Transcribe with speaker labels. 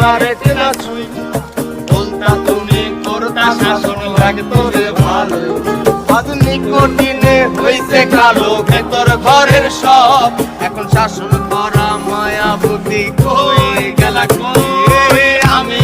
Speaker 1: আমারে চেনা ছুঁই বলতা তুমি করতা শাসন লাগতো রে ভালো আজ নিকোটিনে হইছে কালো ভেতর ঘরের সব এখন শাসন করা মায়াবতী কই গেলা কই আমি